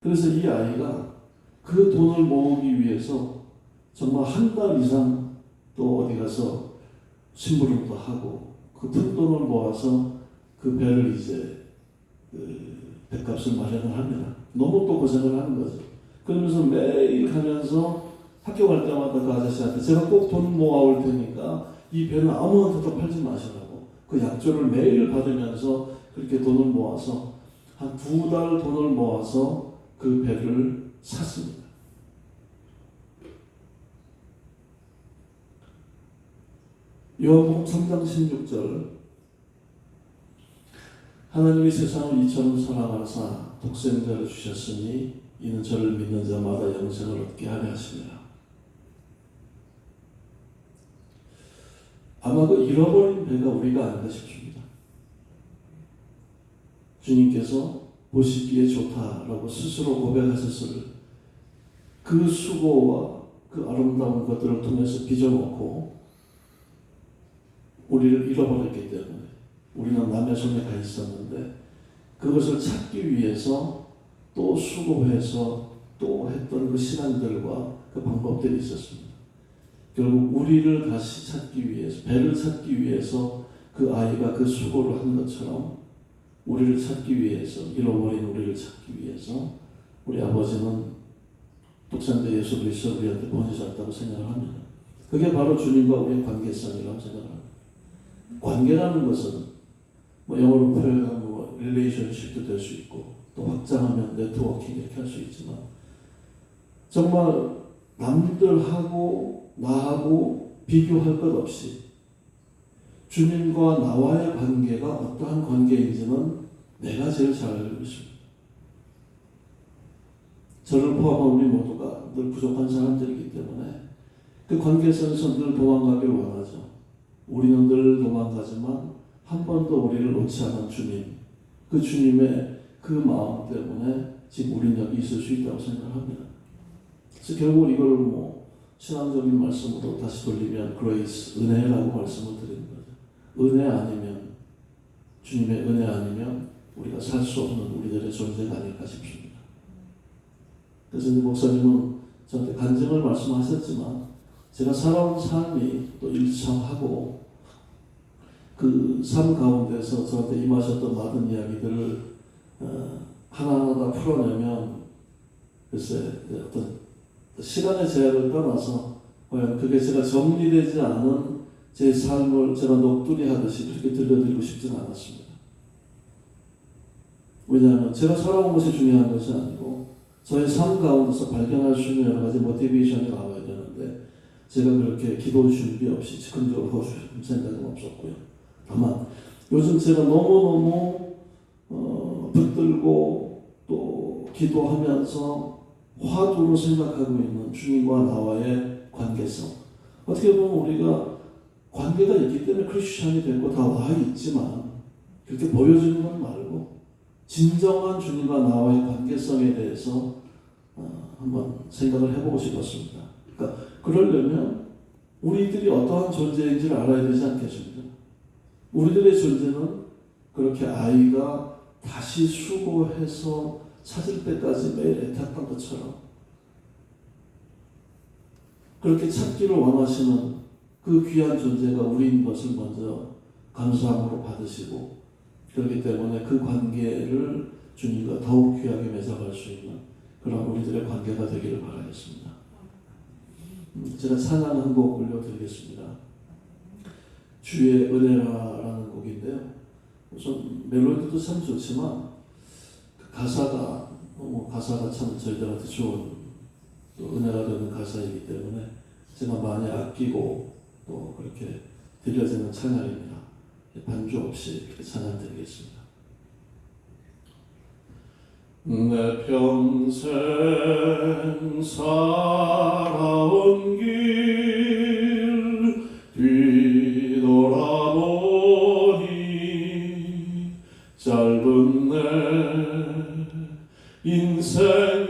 그래서 이 아이가 그 돈을 모으기 위해서 정말 한 달 이상 또 어디 가서 심부름도 하고 그 푼돈을 모아서 그 배를 이제 배값을 마련을 합니다. 너무 또 고생을 하는 거죠. 그러면서 매일 가면서 학교 갈 때마다 그 아저씨한테 제가 꼭 돈 모아올 테니까 이 배는 아무한테도 팔지 마시라고 그 약조를 매일 받으면서 그렇게 돈을 모아서 한 2달 돈을 모아서 그 배를 샀습니다. 요한복음 3장 16절 하나님이 세상을 이처럼 사랑하사 독생자를 주셨으니 이는 저를 믿는 자마다 영생을 얻게 하려 하심이라. 아마 그 잃어버린 배가 우리가 아닌가 싶습니다. 주님께서 보시기에 좋다라고 스스로 고백하셨을 그 수고와 그 아름다운 것들을 통해서 빚어놓고 우리를 잃어버렸기 때문에 우리는 남의 손에 가 있었는데 그것을 찾기 위해서 또 수고해서 또 했던 그 시간들과 그 방법들이 있었습니다. 결국 우리를 다시 찾기 위해서, 배를 찾기 위해서 그 아이가 그 수고를 한 것처럼 우리를 찾기 위해서, 잃어버린 우리를 찾기 위해서 우리 아버지는 독생자 예수 그리스도를 우리한테 보내셨다고 생각을 합니다. 그게 바로 주님과 우리의 관계성이라고 생각합니다. 관계라는 것은 뭐 영어로 표현하면 뭐 릴레이션십도 될 수 있고 또 확장하면 네트워킹 이렇게 할 수 있지만 정말 남들하고 나하고 비교할 것 없이 주님과 나와의 관계가 어떠한 관계인지는 내가 제일 잘 알고 있습니다. 저를 포함한 우리 모두가 늘 부족한 사람들이기 때문에 그 관계성에서 늘 도망가길 원하죠. 우리는 늘 도망가지만 한 번도 우리를 놓지 않은 주님, 그 주님의 그 마음 때문에 지금 우리는 여기 있을 수 있다고 생각합니다. 그래서 결국 이걸 뭐 신앙적인 말씀으로 다시 돌리면 그레이스, 은혜라고 말씀을 드리는 거죠. 은혜 아니면, 주님의 은혜 아니면 우리가 살 수 없는 우리들의 존재가 아닐까 싶습니다. 그래서 목사님은 저한테 간증을 말씀하셨지만 제가 살아온 삶이 또 일청하고 그 삶 가운데서 저한테 임하셨던 많은 이야기들을 하나하나 풀어내면 글쎄 어떤 시간의 제약을 떠나서 과연 그게 제가 정리되지 않은 제 삶을 제가 녹두리 하듯이 그렇게 들려드리고 싶지는 않았습니다. 왜냐하면 제가 살아온 것이 중요한 것이 아니고 저의 삶 가운데서 발견할 수 있는 여러 가지 모티베이션이 나와야 되는데 제가 그렇게 기도 준비 없이 즉흥적으로 하고 싶은 생각은 없었고요. 다만 요즘 제가 너무너무 붙들고 또 기도하면서 화두로 생각하고 있는 주님과 나와의 관계성. 어떻게 보면 우리가 관계가 있기 때문에 크리스천이 되고 다 와 있지만 그렇게 보여지는 건 말고 진정한 주님과 나와의 관계성에 대해서 한번 생각을 해보고 싶었습니다. 그러니까 그러려면 우리들이 어떠한 존재인지를 알아야 되지 않겠습니까? 우리들의 존재는 그렇게 아이가 다시 수고해서 찾을 때까지 매일 애탔던 것처럼 그렇게 찾기를 원하시는 그 귀한 존재가 우리인 것을 먼저 감사함으로 받으시고 그렇기 때문에 그 관계를 주님과 더욱 귀하게 맺어갈 수 있는 그런 우리들의 관계가 되기를 바라겠습니다. 제가 찬양 한 곡 올려드리겠습니다. 주의 은혜라라는 곡인데요. 우선 멜로디도 참 좋지만 그 가사가 참 저희들한테 좋은 또 은혜가 되는 가사이기 때문에 제가 많이 아끼고 또 그렇게 들려지는 찬양입니다. 반주 없이 이렇게 찬양 드리겠습니다. 내 평생 살아온 길 뒤돌아보니 짧은 내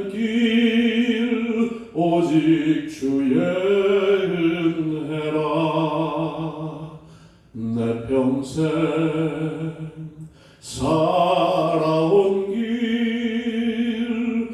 인생길 오직 주의 은혜라. 내 평생 살아온 길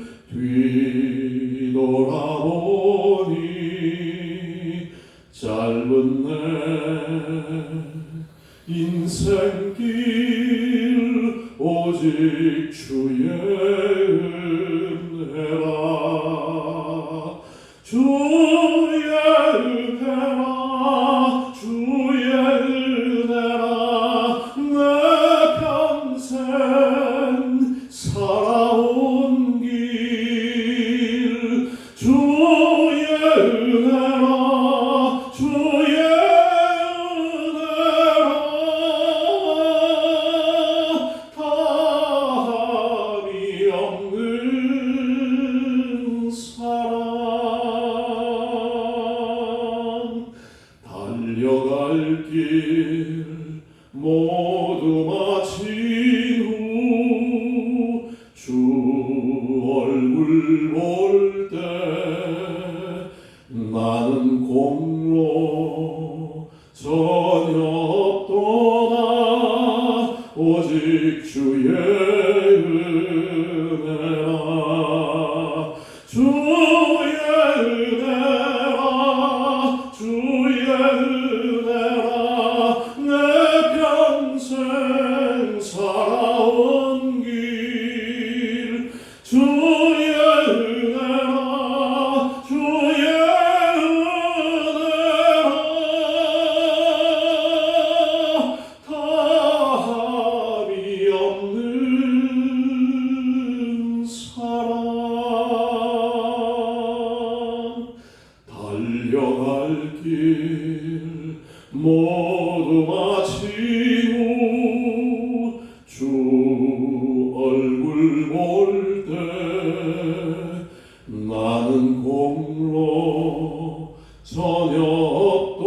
나는 공로 전혀 없도다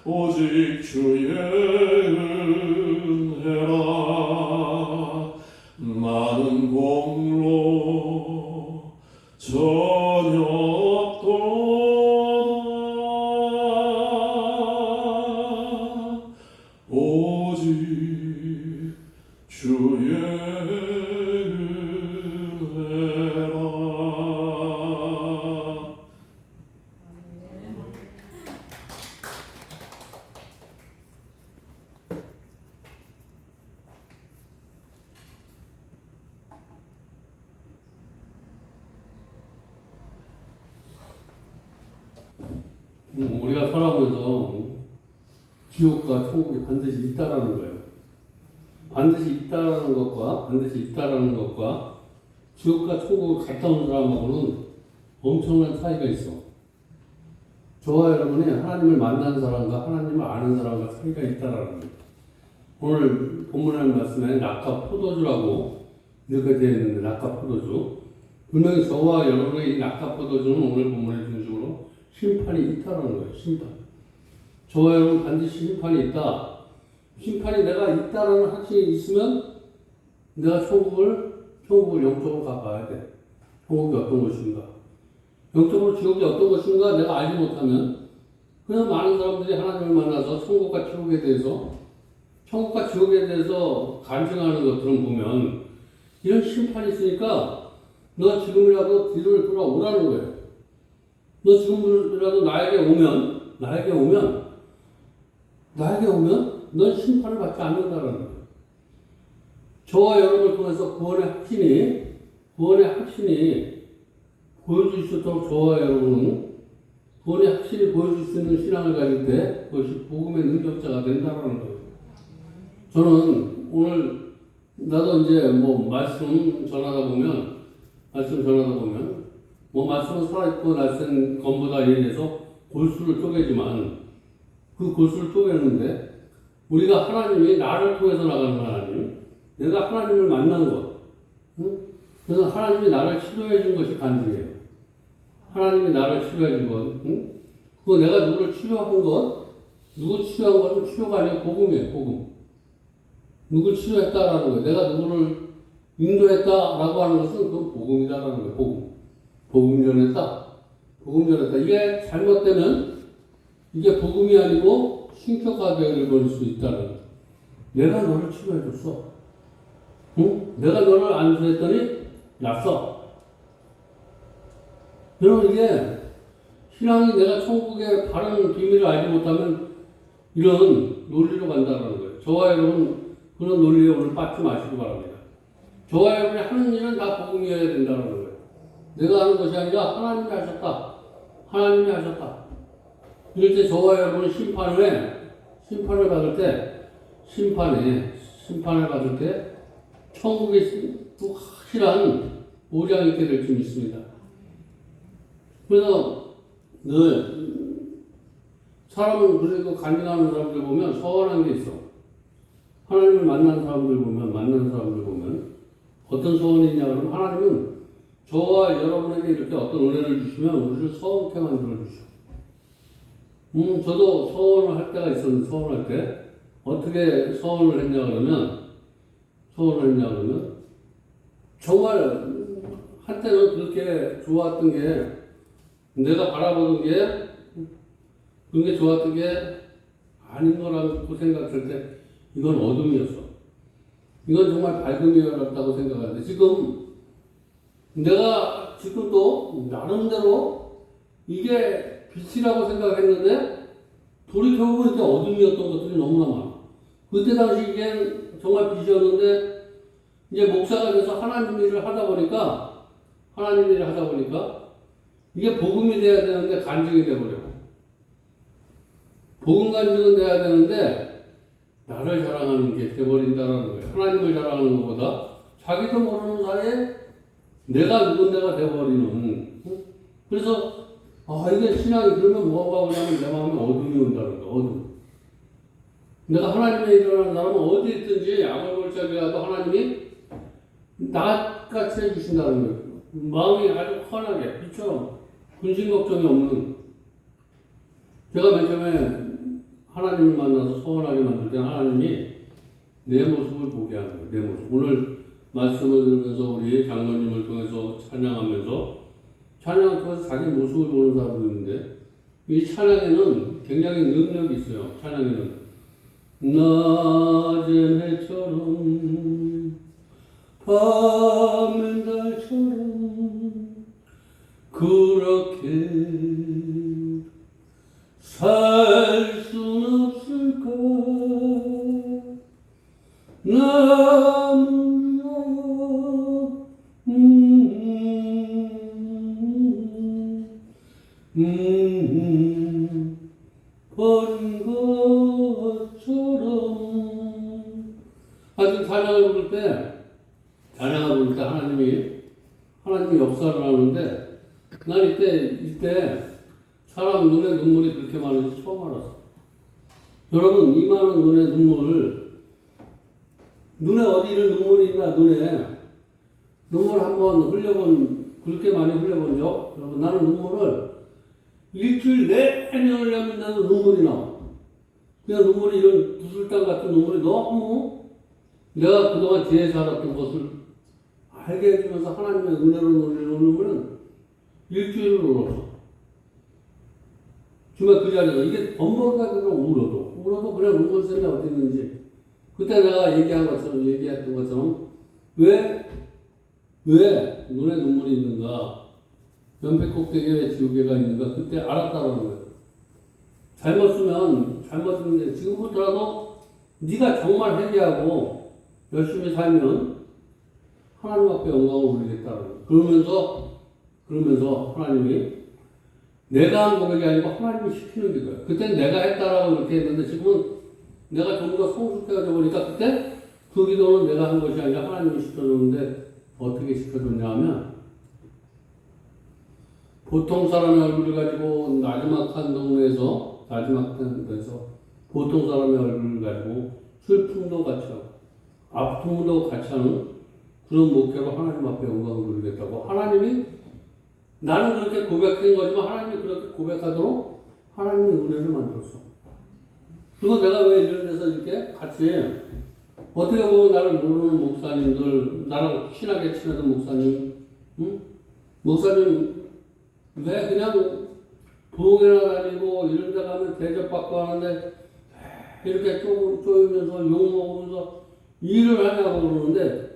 오직 주의 은혜라 나는 공로 전혀 없도다 오직 주의 은혜라. 우리가 살아오면서 지옥과 천국이 반드시 있다라는 거예요. 반드시 있다라는 것과 지옥과 천국을 갔다 온 사람하고는 엄청난 차이가 있어. 저와 여러분이 하나님을 만난 사람과 하나님을 아는 사람과 차이가 있다라는 거예요. 오늘 본문의 말씀에 낙과 포도주라고 이렇게 되어 있는데 낙과 포도주. 분명히 저와 여러분의 이 낙과 포도주는 오늘 본문의 중심으로 심판이 있다라는 거예요. 심판. 저와 여러분 반드시 심판이 있다. 심판이 내가 있다라는 확신이 있으면 내가 천국을 영적으로 가봐야 돼. 천국이 어떤 것인가. 영적으로 지옥이 어떤 것인가 내가 알지 못하면 그냥 많은 사람들이 하나님을 만나서 천국과 지옥에 대해서 간증하는 것들은 보면 이런 심판이 있으니까 너 지금이라도 뒤를 돌아오라는 거예요. 너 지금이라도 나에게 오면 넌 심판을 받지 않는다라는 거예요. 저와 여러분을 통해서 구원의 확신이 보여줄 수 있도록 저와 여러분은 구원의 확신이 보여줄 수 있는 신앙을 가질 때 그것이 복음의 능력자가 된다라는 거예요. 저는 오늘 나도 이제 말씀 전하다 보면 말씀은 살아있고 날쌘 검보다 예리해서 골수를 쪼개지만 그 골수를 쪼개는데 우리가 하나님이 나를 통해서 나가는 하나님, 내가 하나님을 만난 것, 그래서 하나님이 나를 치료해 준 것이 간증이에요. 하나님이 나를 치료해 준 것, 그거 내가 누구를 치료한 것, 누구 치료한 것은 치료가 아니고 복음이에요. 복음. 누구 치료했다라는 거예요. 내가 누구를 인도했다라고 하는 것은 그건 복음이다라는 거예요. 복음 전했다. 이게 잘못되면 이게 복음이 아니고 신격화되어 버릴 수 있다는 거예요. 내가 너를 치료해줬어. 내가 너를 안수했더니 났어. 여러분 이게 신앙이 내가 천국의 바른 비밀을 알지 못하면 이런 논리로 간다는 거예요. 저와 여러분 그런 논리에 오늘 빠지 마시기 바랍니다. 저와 여러분이 하는 일은 다 복음이어야 된다는 거예요. 내가 하는 것이 아니라 하나님이 하셨다. 이럴 때 저와 여러분은 심판을 받을 때 천국에 또 확실한 보장이 있게 될 줄 믿습니다. 그래서 늘 사람은 그래도 간증하는 사람들 보면 서운한 게 있어. 하나님을 만난 사람들 보면 어떤 소원이 있냐 그러면 하나님은 저와 여러분에게 이렇게 어떤 은혜를 주시면 우리를 서운케 만들어 주셔. 저도 서원을 할 때가 있었는데 서원할 때 어떻게 서원을 했냐 그러면 정말 한때는 그렇게 좋았던 게 내가 바라보는 게 그게 좋았던 게 아닌 거라고 생각할 때 이건 어둠이었어. 이건 정말 밝음이었다고 생각하는데 내가 지금도 나름대로 이게 빛이라고 생각했는데 돌이켜보면 이제 어둠이었던 것들이 너무나 많아. 그때 당시 이게 정말 빛이었는데 이제 목사가 돼서 하나님 일을 하다 보니까 이게 복음이 돼야 되는데 간증이 돼버려. 복음 간증은 돼야 되는데 나를 자랑하는 게 돼버린다는 거예요. 하나님을 자랑하는 것보다 자기도 모르는 사이에 내가 누군데가 돼버리는. 그래서 이게 신앙이 그러면 뭐가 오냐면 내 마음에 어둠이 온다는 거야. 어둠. 내가 하나님의 일을 하는 사람은 어디 있든지 아무리 골짜기라도 하나님이 나같이 해주신다는 거예요. 마음이 아주 환하게, 이처럼 근심 걱정이 없는. 제가 맨 처음에 하나님을 만나서 서운하게 만들 때 하나님이 내 모습을 보게 하는 거예요. 내 모습. 오늘 말씀을 들으면서 우리 장로님을 통해서 찬양하면서 찬양을 통해서 자기 모습을 보는 사람도 있는데 이 찬양에는 굉장히 능력이 있어요. 찬양에는 낮은 해처럼 밤엔 달처럼 그렇게 살 순 없을까 남을 위하여 버린 것처럼 하여튼 찬양을 부를 때 하나님이 역사를 하는데 난 이때 사람 눈에 눈물이 그렇게 많은지 처음 알았어. 여러분 이 많은 눈에 눈에 어디를 눈물이 있나 눈물 한번 그렇게 많이 흘려본 적? 여러분 나는 눈물을 일주일 내내 흘렸는데도 눈물이 나와. 그냥 눈물이 이런 구슬땀 같은 눈물이 너무 내가 그동안 지혜 살았던 것을 알게 해주면서 하나님의 은혜로 놀리는 눈물은 일주일을 울었어. 정말 그 자리에서 이게 번번가지고 울어도 그냥 눈물 샘이 어디 있는지 그때 내가 얘기했던 것처럼 왜 눈에 눈물이 있는가 연필 꼭대기에 왜 지우개가 있는가 그때 알았다는 거예요. 잘못했는데 지금부터라도 네가 정말 회개하고 열심히 살면 하나님 앞에 영광을 올리겠다는 거예요. 그러면서 하나님이 내가 한 고백이 아니고 하나님이 시키는 기도예요. 그때 내가 했다라고 그렇게 했는데 지금은 내가 좀 더 성숙해져 보니까 그때 그 기도는 내가 한 것이 아니라 하나님이 시켜줬는데 어떻게 시켜줬냐 하면 보통 사람의 얼굴을 가지고 나지막한 동네에서 보통 사람의 얼굴을 가지고 슬픔도 같이 하고 아픔도 같이 하는 그런 목표로 하나님 앞에 영광을 돌리겠다고 하나님이 나는 그렇게 고백한 거지만 하나님이 그렇게 고백하도록 하나님의 은혜를 만들었어. 그리고 내가 왜 이런 데서 이렇게 같이 어떻게 보면 나를 모르는 목사님들 나랑 친하게 친하던 목사님 목사님 왜 그냥 부흥회나 다니고 이런 데 가면 대접받고 하는데 이렇게 쪼이면서 욕먹으면서 일을 하냐고 그러는데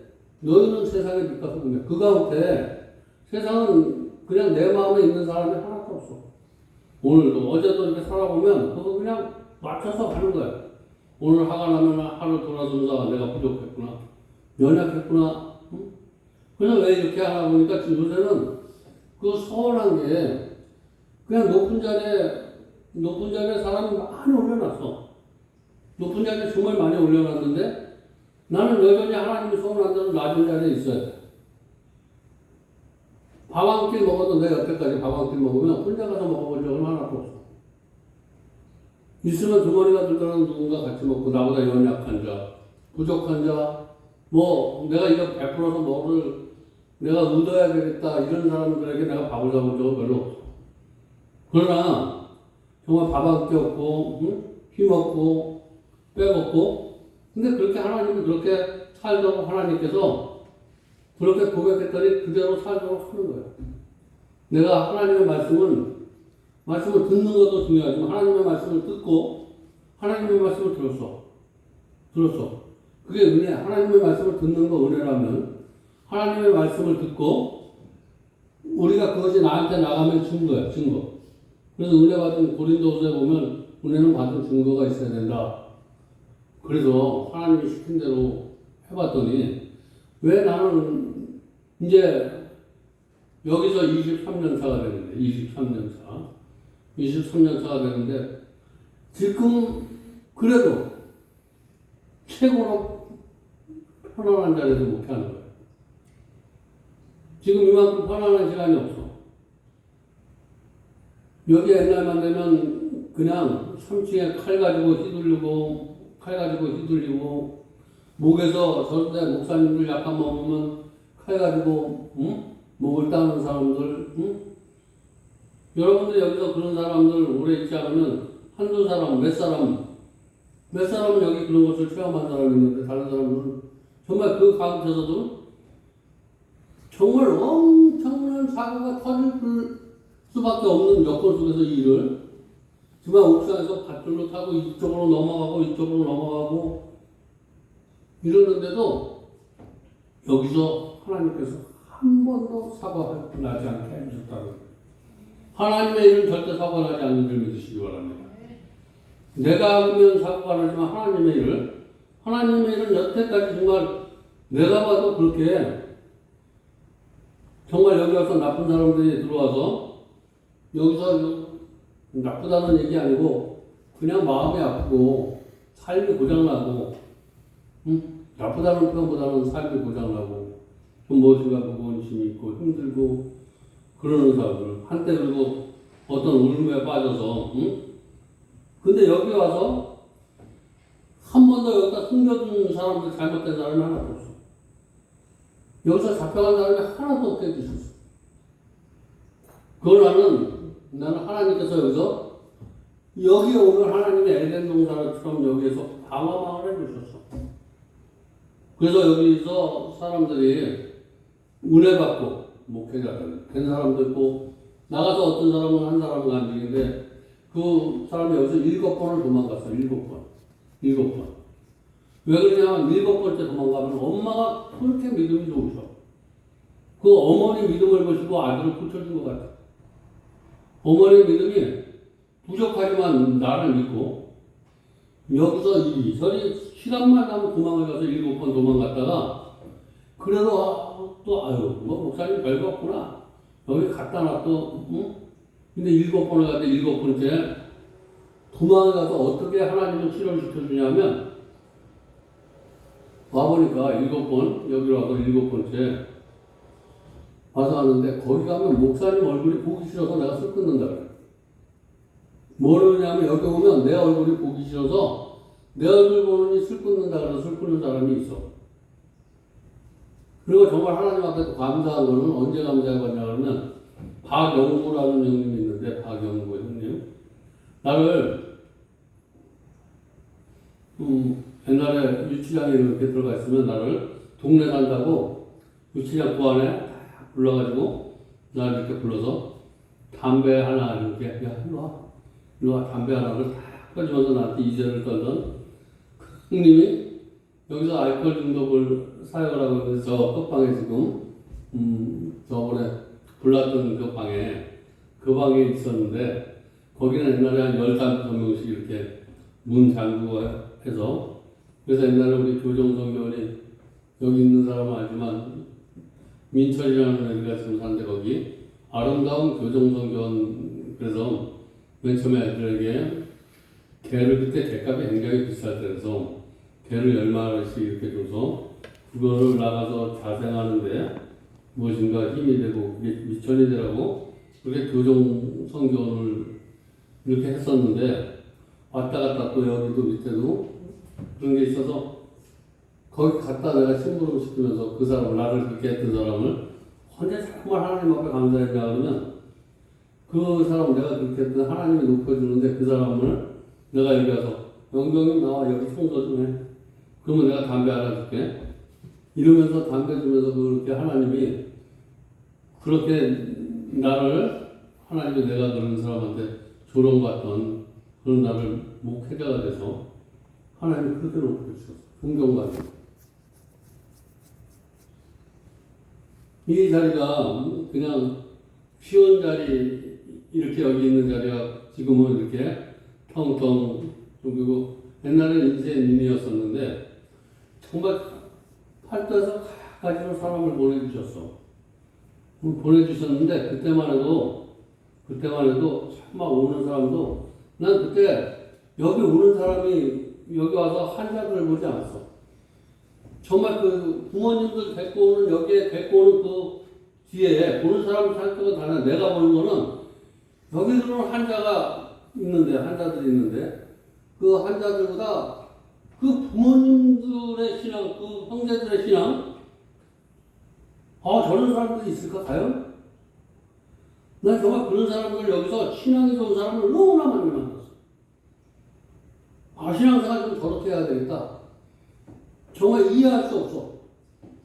너희는 세상에 빛가서 보면 그 가운데 세상은 그냥 내 마음에 있는 사람이 하나도 없어. 오늘도 어제도 이렇게 살아보면 그거 그냥 맞춰서 가는 거야. 오늘 화가 나면 하루 돌아서면서 내가 부족했구나 연약했구나 그래서 왜 이렇게 하나 보니까 요새는 그 서운한 게 그냥 높은 자리에 사람이 많이 올려놨어. 높은 자리에 정말 많이 올려놨는데 나는 여전히 하나님이 서운한 대로 낮은 자리에 있어야 돼. 밥 한 끼 먹어도 내가 여태까지 밥 한 끼 먹으면 혼자 가서 먹어본 적은 하나도 없어. 있으면 주머니가 들거나 누군가 같이 먹고 나보다 연약한 자, 부족한 자, 내가 이거 베풀어서 뭐를 내가 얻어야 되겠다 이런 사람들에게 내가 밥을 사본 적은 별로 없어. 그러나 정말 밥 한 끼 없고 힘없고 빼먹고 근데 그렇게 하나님이 그렇게 살도록 하나님께서 그렇게 고백했더니 그대로 살도록 하는 거예요. 내가 하나님의 말씀을 듣는 것도 중요하지만 하나님의 말씀을 듣고 하나님의 말씀을 들었어. 그게 은혜. 하나님의 말씀을 듣는 거 은혜라면 하나님의 말씀을 듣고 우리가 그것이 나한테 나가면 증거야. 증거. 그래서 은혜 받은 고린도후서에 보면 은혜는 받은 증거가 있어야 된다. 그래서 하나님이 시킨 대로 해봤더니 왜 나는 이제 여기서 23년 차가 되는데 23년 차가 되는데 지금 그래도 최고로 편안한 자리에서 목회하는 거예요. 지금 이만큼 편안한 시간이 없어. 여기 옛날만 되면 그냥 3층에 칼 가지고 휘둘리고 목에서 저런데 목사님들 약간 먹으면 해가지고 목을 따는 사람들, 여러분들 여기서 그런 사람들 오래 있지 않으면 한두 사람, 몇 사람은 여기 그런 것을 체험한 사람이 있는데 다른 사람들은 정말 그 가운데서도 정말 엄청난 사고가 터질 수밖에 없는 여건 속에서 이 일을 정말 옥상에서 밧줄로 타고 이쪽으로 넘어가고 이러는데도 여기서 하나님께서 한 번도 사고가 나지 않게 해주셨다는 하나님의 일은 절대 사고가 나지 않는 줄 믿으시기 바랍니다. 내가 하면 사고가 나지만 하나님의 일은 여태까지 정말 내가 봐도 그렇게 정말 여기 와서 나쁜 사람들이 들어와서 여기서 나쁘다는 얘기 아니고 그냥 마음이 아프고 삶이 고장나고 나쁘다는 표현보다는 삶이 고장나고 좀 무엇인가 무거움이 있고 힘들고 그러는 사람들 한때 그리고 어떤 울음에 빠져서 근데 여기 와서 한 번도 여기다 숨겨둔 사람들 잘못된 사람이 하나도 없어. 여기서 잡혀간 사람이 하나도 없게 해주셨어. 그걸 나는 하나님께서 여기서 여기 오면 하나님의 에덴 동산처럼 여기에서 방어망을 해주셨어. 그래서 여기서 사람들이 은혜 받고 목회자들 된 사람도 있고 나가서 어떤 사람은 한 사람은 간증인데 그 사람이 여기서 7번을 도망갔어. 7번. 왜 그러냐면 7번째 도망가면 엄마가 그렇게 믿음이 좋으셔. 그 어머니 믿음을 보시고 아들을 붙여준 것 같아. 어머니 믿음이 부족하지만 나를 믿고 여기서 이리저리 시간만 나면 도망을 가서 7번 도망갔다가 그래도 또 아유 뭐 목사님 별거 없구나. 여기 갖다 놔도 근데 7번을 갔는데 7번째 도망을 가서 어떻게 하나님은 치료를 시켜주냐면 와보니까 7번 여기로 와서 7번째 와서 하는데 거기 가면 목사님 얼굴이 보기 싫어서 내가 술 끊는다 그래. 뭐냐면 여기 오면 내 얼굴이 보기 싫어서 내 얼굴 보느니 술 끊는다 그래서 술 끊는 사람이 있어. 그리고 정말 하나님 앞에 또 감사한 거는 언제 감사해봤냐 그러면 박영구라는 형님이 있는데 박영구 형님 나를 옛날에 유치장에 이렇게 들어가 있으면 나를 동네 산다고 유치장 그 안에 불러가지고 나 이렇게 불러서 담배 하나 이렇게 야 일로 와 담배 하나를 딱 꺼주면서 나한테 이제를 떨던 그 형님이 여기서 알코올 중독을 사용을 하고 있는데 저 끝방에 지금 저번에 불났던 그 방에 있었는데 거기는 옛날에 한 15명씩 이렇게 문 잠그고 해서 그래서 옛날에 우리 교정성 교원이 여기 있는 사람은 알지만 민철이라는 애기가 지금 사는데 거기 아름다운 교정성 교원 그래서 맨 처음에 애들에게 개를 그때 개값이 굉장히 비쌀 때라서 개를 10마리씩 이렇게 줘서 그거를 나가서 자생하는데 무엇인가 힘이 되고 그게 미천이 되라고 그렇게 교정 성교를 이렇게 했었는데 왔다 갔다 또 여기도 밑에도 그런 게 있어서 거기 갔다 내가 심부름 시키면서 그 사람을 나를 그렇게 했던 사람을 언제 자꾸만 하나님 앞에 감사했냐 그러면 그 사람 내가 그렇게 했던 하나님이 높여주는데 그 사람을 내가 여기 가서 영경님 나와 여기 청소 좀 해. 그러면 내가 담배 하나 줄게. 이러면서 담배 주면서 그렇게 하나님이 그렇게 나를 하나님이 내가 그런 사람한테 조롱받던 그런 나를 목회자가 돼서 하나님이 그렇게 높여주셨어. 존경받는. 이 자리가 그냥 쉬운 자리 이렇게 여기 있는 자리가 지금은 이렇게 텅텅 그리고 옛날에는 인생님이었었는데 정말 팔도에서 가지로 사람을 보내주셨는데 그때만 해도 정말 오는 사람도 난 그때 여기 오는 사람이 여기 와서 환자들을 보지 않았어. 정말 그 부모님들 데리고 오는 여기에 데리고 오는 그 뒤에 보는 사람 살펴가 다른 내가 보는 거는 여기 들어오는 환자들이 있는데 그 환자들보다 그 부모님들의 신앙, 그 형제들의 신앙 아, 저런 사람들이 있을까, 과연? 난 정말 그런 사람들 여기서 신앙이 좋은 사람을 너무나 많이 만났어. 아, 신앙생활 좀 저렇게 해야 되겠다. 정말 이해할 수 없어.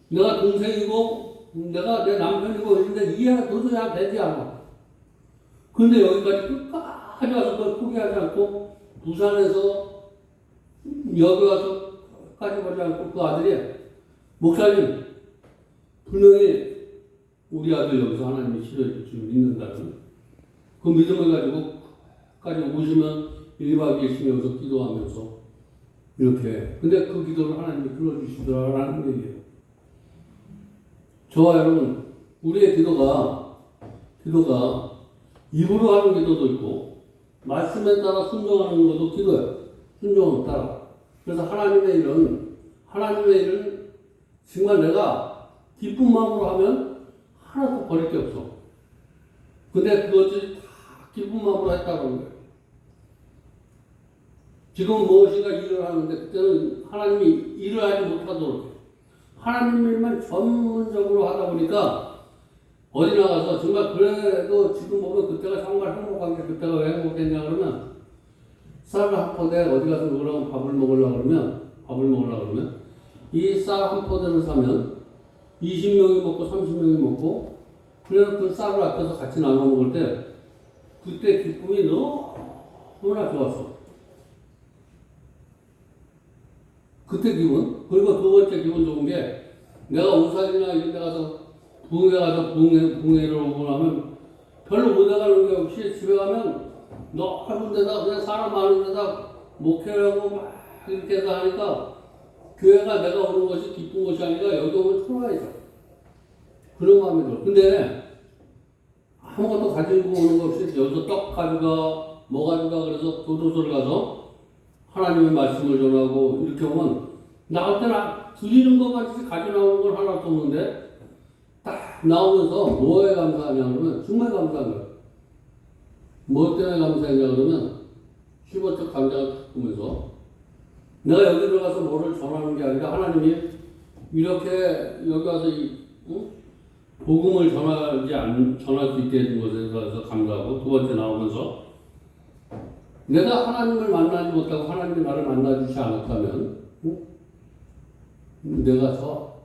내가 동생이고, 내가 내 남편이고, 이런데 이해가 도저히 되지 않아. 근데 여기까지 끝까지 와서 그걸 포기하지 않고, 부산에서 여기 와서 끝까지 보지 않고, 그 아들이, 목사님, 분명히 우리 아들 여기서 하나님이 치료해 줄 믿는다는 그 믿음을 가지고 까지 오시면 1박 2일씩 여기서 기도하면서 이렇게 근데 그 기도를 하나님이 들어주시더라라는 얘기예요. 저와 여러분 우리의 기도가 입으로 하는 기도도 있고 말씀에 따라 순종하는 것도 기도예요. 순종을 따라. 그래서 하나님의 일은 정말 내가 기쁜 마음으로 하면 하나도 버릴 게 없어. 근데 그것이 다 기쁜 마음으로 했다는 거예요. 지금 무엇인가 일을 하는데 그때는 하나님이 일을 하지 못하도록 해요. 하나님 일만 전문적으로 하다 보니까 어디 나가서 정말 그래도 지금 보면 그때가 정말 행복한 게 그때가 왜 행복했냐 그러면 쌀 한 포대 어디 가서 그러면 밥을 먹으려고 그러면 이 쌀 한 포대를 사면 20명이 먹고 30명이 먹고 그래서 그 쌀을 앞에서 같이 나눠 먹을 때 그때 기쁨이 너무나 좋았어. 그때 기분. 그리고 두 번째 기분 좋은 게 내가 우산이나 이런 데 가서 부흥회 가서 부흥회를 오고 나면 별로 못 나가는 게 없이 집에 가면 넓은 데다 그냥 사람 많은 데다 목회하고 막 이렇게 해서 하니까 교회가 내가 오는 것이 기쁜 것이 아니라 여기 오면 초라해져. 그런 마음이 들어. 근데 아무것도 가지고 오는 것 없이 여기서 떡 가져가, 뭐 가져가 그래서 교도소를 가서 하나님의 말씀을 전하고 이렇게 오면 나올 때는 드리는 것만 가지고 나오는 건 하나도 없는데 딱 나오면서 뭐에 감사하냐 그러면 정말 감사한 거야. 뭐 때문에 감사했냐 그러면 15척 감장을 탁 보면서 내가 여기 들어가서 뭐를 전하는 게 아니라 하나님이 이렇게 여기 와서 복음을 전할 수 있게 해준 것에 대해서 감사하고 두 번째 나오면서 내가 하나님을 만나지 못하고 하나님이 나를 만나주지 않았다면 내가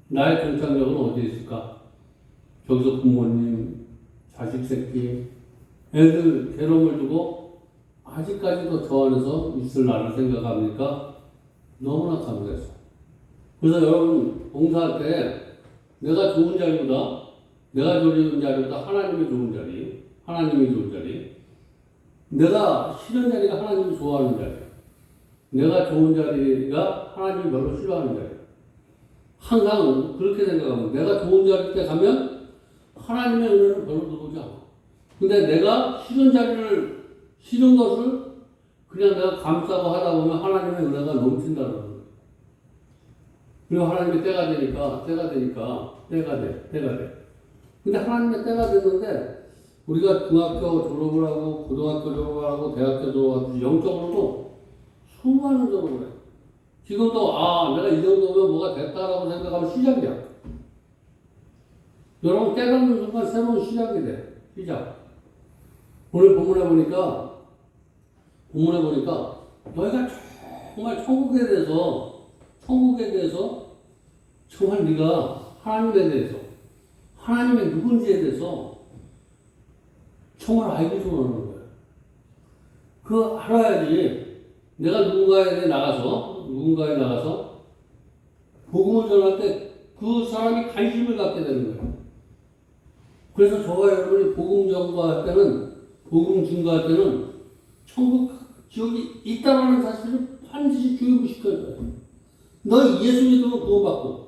나의 동창력은 어디에 있을까? 저기서 부모님, 자식 새끼, 애들 괴로움을 주고 아직까지도 저 안에서 있을 나를 생각하니까 너무나 감사했어. 그래서 여러분 봉사할 때 내가 좋은 자리보다 하나님이 좋은 자리, 내가 싫은 자리가 하나님이 좋아하는 자리, 내가 좋은 자리가 하나님이 별로 싫어하는 자리. 항상 그렇게 생각하면 내가 좋은 자리 때 가면 하나님의 은혜는 별로 들어오지 않아. 근데 내가 싫은 것을 그냥 내가 감싸고 하다 보면 하나님의 은혜가 넘친다는 거예요. 그리고 하나님의 때가 돼. 근데 하나님의 때가 됐는데 우리가 중학교 졸업을 하고 고등학교 졸업을 하고 대학교 졸업을 하고 영적으로도 수많은 졸업을 해. 지금도 내가 이 정도면 뭐가 됐다라고 생각하면 시작이야. 여러분 깨닫는 순간 새로운 시작이 돼. 시작. 오늘 본문에 보니까 너희가 정말 천국에 대해서 정말 네가 하나님에 대해서 하나님의 누군지에 대해서 정말 알기 좀 하는 거야. 그거 알아야지 내가 누군가에 나가서 복음을 전할 때 그 사람이 관심을 갖게 되는 거예요. 그래서 저와 여러분이 복음 증거할 때는 천국 지옥이 있다라는 사실을 반드시 교육을 시켜줘요. 너 예수 믿으면 구원받고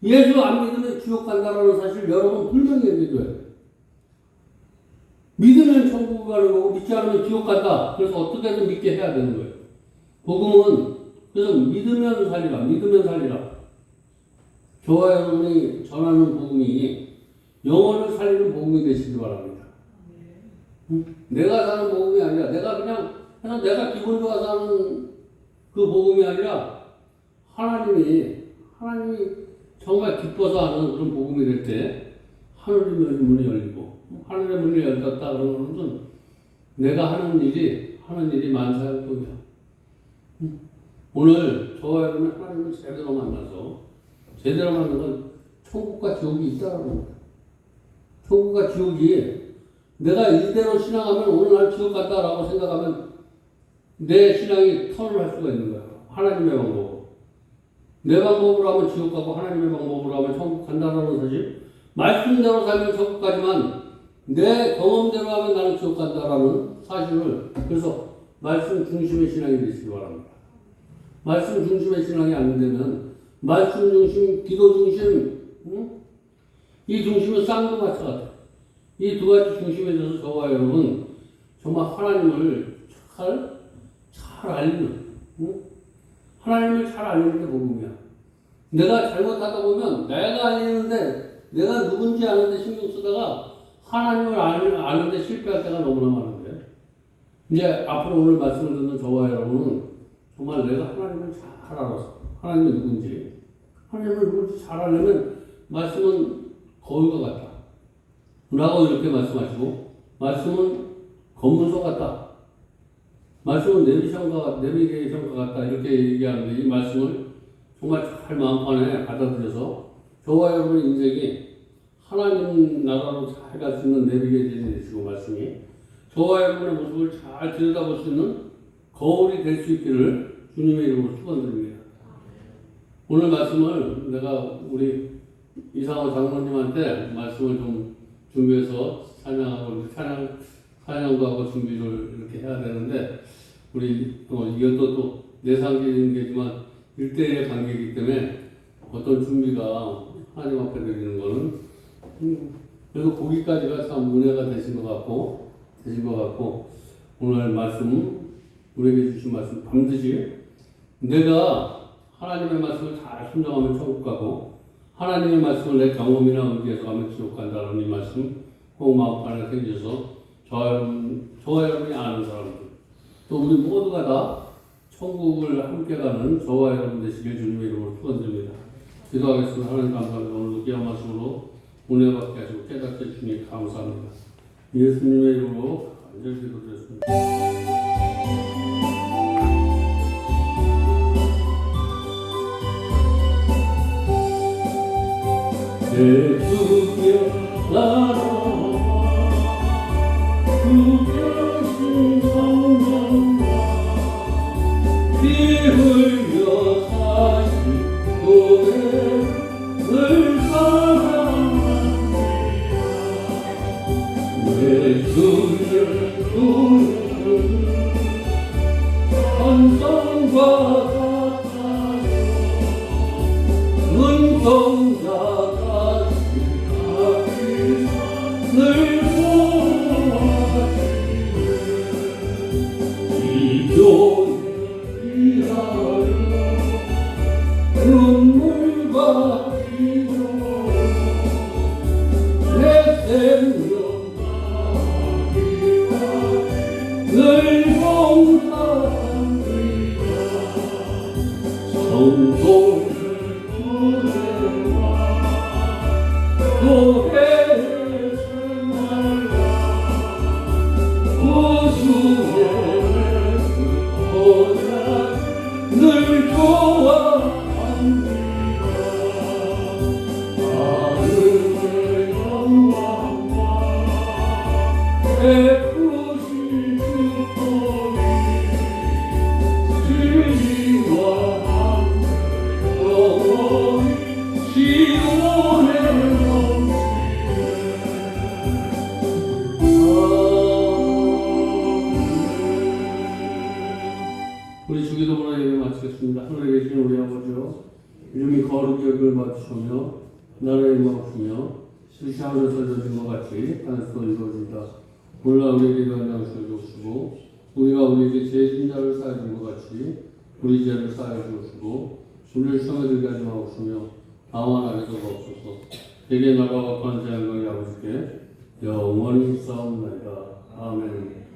예수 안 믿으면 지옥 간다라는 사실 여러분 분명히 얘기해줘야 돼요. 믿으면 천국 가는 거고 믿지 않으면 지옥 간다. 그래서 어떻게든 믿게 해야 되는 거예요. 복음은 그래서 믿으면 살리라. 저와 여러분이 전하는 복음이 영혼을 살리는 복음이 되시기 바랍니다. 내가 사는 복음이 아니라 내가 기분 좋아서 하는 그 복음이 아니라 하나님이 정말 기뻐서 하는 그런 복음이 될 때 하늘의 문이 열리고 하늘의 문이 열렸다 그러는 것은 내가 하는 일이 만사형통이야. 오늘 저와 여러분이 하나님을 제대로 만나서 제대로 만난 건 천국과 지옥이 있다라는 겁니다. 천국과 지옥이 내가 이대로 신앙하면 오늘날 지옥 간다라고 생각하면 내 신앙이 턴을 할 수가 있는 거예요. 하나님의 방법으로. 내 방법으로 하면 지옥 가고 하나님의 방법으로 하면 천국 간다라는 사실. 말씀대로 살면 천국 가지만 내 경험대로 하면 나는 지옥 간다라는 사실을 그래서 말씀 중심의 신앙이 되시기 바랍니다. 말씀 중심의 신앙이 안 되면 말씀 중심, 기도 중심, 이 중심은 쌍두마차 같아요. 이 두 가지 중심에 대해서 저와 여러분 정말 하나님을 잘 알리는, 하나님을 잘 알리는 게 복음이야. 내가 잘못하다 보면 내가 알리는데 내가 누군지 아는데 신경 쓰다가 하나님을 아는데 실패할 때가 너무나 많은데 이제 앞으로 오늘 말씀을 듣는 저와 여러분은 정말 내가 하나님을 잘 알아서 하나님이 누군지 잘 알려면 말씀은 거울과 같다 라고 이렇게 말씀하시고 말씀은 검문소 같다 말씀은 내비게이션과 같다 이렇게 얘기하는데 이 말씀을 정말 잘 마음판에 받아들여서 저와 여러분의 인생이 하나님 나라로 잘 갈 수 있는 내비게이션이 되시고 말씀이 저와 여러분의 모습을 잘 들여다볼 수 있는 거울이 될 수 있기를 주님의 이름으로 축원드립니다. 오늘 말씀을 내가 우리 이상호 장로님한테 말씀을 좀 준비해서 찬양도 하고 준비를 이렇게 해야 되는데 우리 이것도 또 내상적인 게지만 1대1의 관계이기 때문에 어떤 준비가 하나님 앞에 드리는 거는 그래서 거기까지가 참 은혜가 되신 것 같고 오늘 말씀 우리에게 주신 말씀 반드시 내가 하나님의 말씀을 잘 순종하면 천국 가고 하나님의 말씀을 내 경험이나 의지에서 가면 지옥 간다는 이 말씀 꼭 마음판에 생겨서 저와 여러분이 아는 사람들 또 우리 모두가 다 천국을 함께 가는 저와 여러분 되시길 주님의 이름으로 축원드립니다. 기도하겠습니다. 하나님 감사합니다. 오늘도 귀한 말씀으로 은혜 받게 하시고 깨닫게 해주시니 감사합니다. 예수님의 이름으로 간절히 기도드렸습니다. 내 주여 나로 주께신 성령과 피 흘려 사신 노래를 사랑합니다. 내 주여 주는 천성과 같아요 눈동자 늘 보호하시네 이 교회를 위하여 눈물과 기도로 내 생명 다하기가 늘 봉사합니다 성도를 구해와 교회 늘 좋아합니다. 하늘의 영광과 베푸신 축복이 진리와 함께 영원히 시온에 우리 주기도문을 예배 마치겠습니다. 하늘에 계신 우리 아버지요 이름이 거룩히 여김을 받으시며 나라의 임하옵시며 뜻이 하늘에서 이루어진 것 같이 땅에서도 이루어진다. 오늘날 우리에게 일어난 양식을 주시고 우리가 우리에게 죄 진 자를 사하여 준 것 같이 우리 죄를 사하여 주시고 우리를 시험에 들게 하지 마옵시며 다만 악에서 없소서. 대개 나라와 권세 영광이 아버지께 영원히 싸움나이다. 아멘.